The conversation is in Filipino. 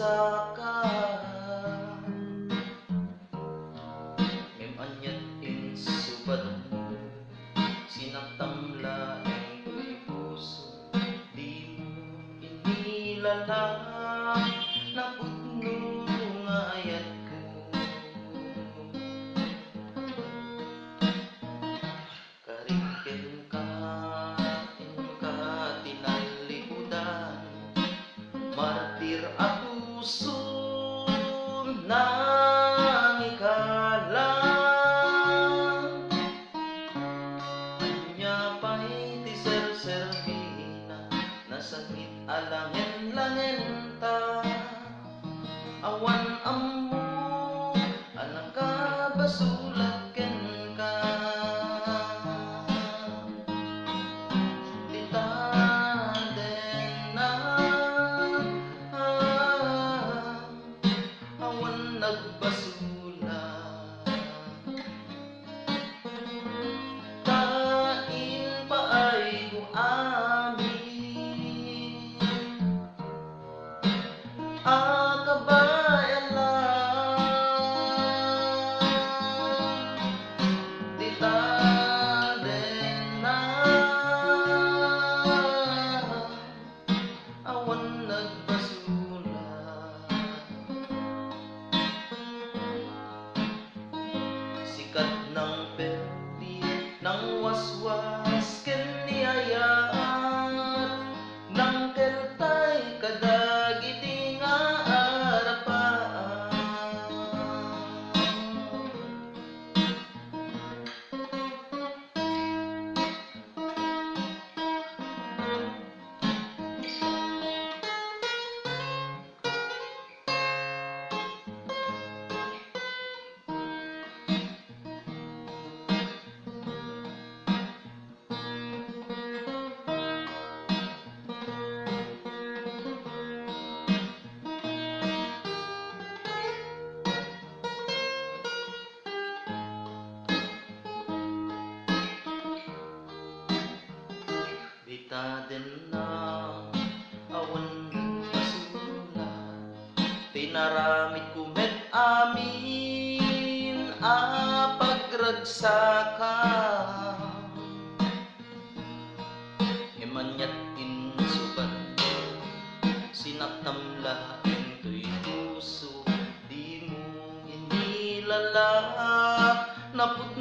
pagragsakan anyat insubad mo sinagtamlaeng ko'y puso di mo inilala napudno nga ayat ko karigken ka tinalikudan martir at puso nang ikalang anya pa'y ti ser-servina nasagit alangen-langen ta awan ammo anakabasulat ken ka titaden na awan nagbasula kain paay ko amin kabayan lang titaden na awan nagbasula sikat ng perdi ng waswas ken niyayat ng keltay kadagiti nga arapaan titaden na awan nagbasula tinaramid ko met amin pagragsakan emanyat insubad sinaktamlaeng to'y puso di mo inilala napud